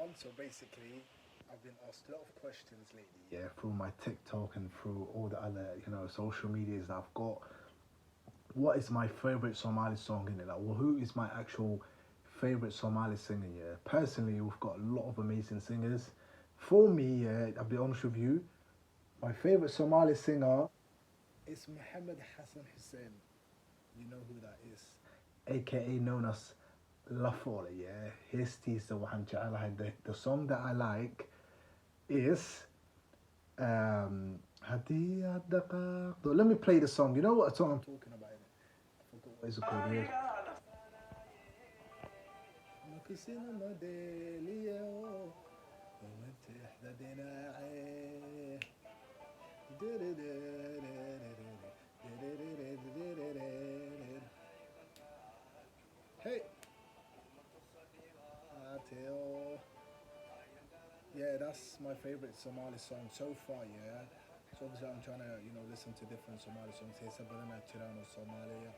everyone. So basically, I've been asked a lot of questions lately. Yeah, through my TikTok and through all the other, social medias that I've got. What is my favorite Somali song in it? Like, well, who is my actual favorite Somali singer? Yeah, personally, we've got a lot of amazing singers. For me, yeah, I'll be honest with you, my favorite Somali singer is Mohammed Hassan Hussein. You know who that is, aka known as Lafoole. Yeah, his teaser waxaan jecelahay. The song that I like is Haddii Aad Dhaqaaqdo. Let me play the song. You know what song I'm talking about? I forgot what it's called. Yeah. Hey, Ateo. Yeah, that's my favorite Somali song so far. Yeah. So obviously I'm trying to listen to different Somali songs. Heesa badan aa jiraan oo Soomaaliya.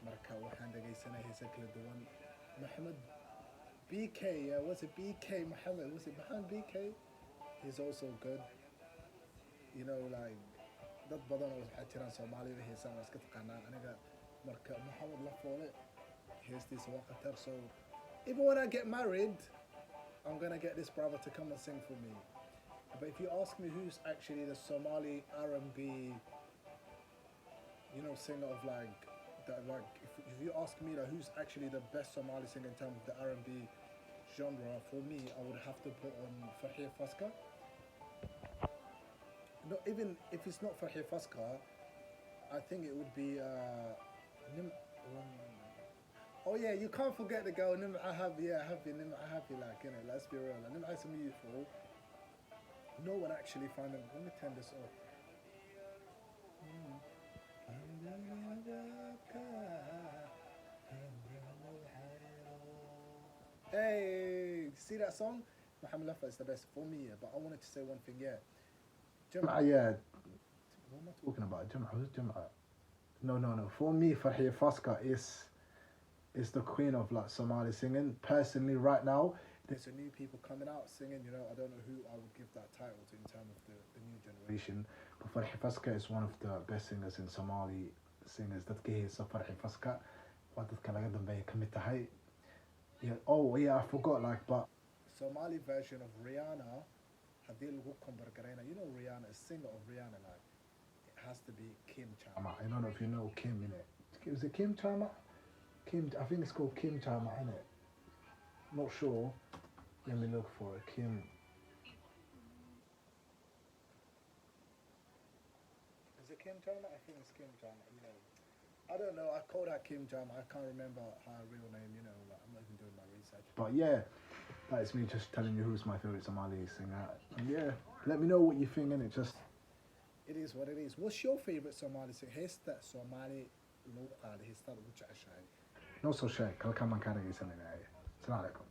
Marka waxaan dhageysanay heesa kala duwan. Mohammed BK, yeah, was it BK Mohammed? Was it Mohammed BK? He's also good. Like dad badan oo waxaa jiraan Soomaaliya heesaan waa iska taqaanaa aniga. Marka Mohammed Lafoole heestiisa waa khatar. So even when I get married, I'm gonna get this brother to come and sing for me. But if you ask me who's actually the Somali R&B, singer of like that, like if you ask me like who's actually the best Somali singer in terms of the R&B genre, for me, I would have to put on Farhia Faska. No, even if it's not Farhia Faska, I think it would be oh yeah, you can't forget the girl Nim Ahabi, yeah, Happy Nim Ahabi, like, let's be real. Nim Ahabi beautiful. No one actually found them. Let me turn this off. Hey, see that song? Mohammed Lafa is the best for me, yeah, but I wanted to say one thing, yeah. Jum'a, yeah. What am I talking about? Jum'a, who's Jum'a? No. For me, Farhia Faska is the queen of like Somali singing. Personally, right now, there's a new people coming out singing. I don't know who I would give that title to in terms of the new generation. But Farhi Faska is one of the best singers in Somali singers. Dadka heesa Farhi Faska. Waa dadka laga dambeeya ka mid tahay. Yeah. Oh yeah, I forgot like but Somali version of Rihanna. Hadii lagu kombar gareyna. Rihanna, a singer of Rihanna like it has to be Kim Chama. I don't know if you know Kim in it. Is it Kim Chama? Kim, I think it's called Kim Chama, innit? Not sure. Let me look for it. Kim. Is it Kim Chama? I think it's Kim Chama. I don't know. I called her Kim Chama. I can't remember her real name. Like, I'm not even doing my research. But yeah, that is me just telling you who's my favorite Somali singer. And yeah, let me know what you think, innit? It is what it is. What's your favorite Somali singer? Heesta Somali loo qaado heestada ugu jeceshahay. No soo sheeg, halkaan baan kaa dhageysanayna. Assalaamu calaykum.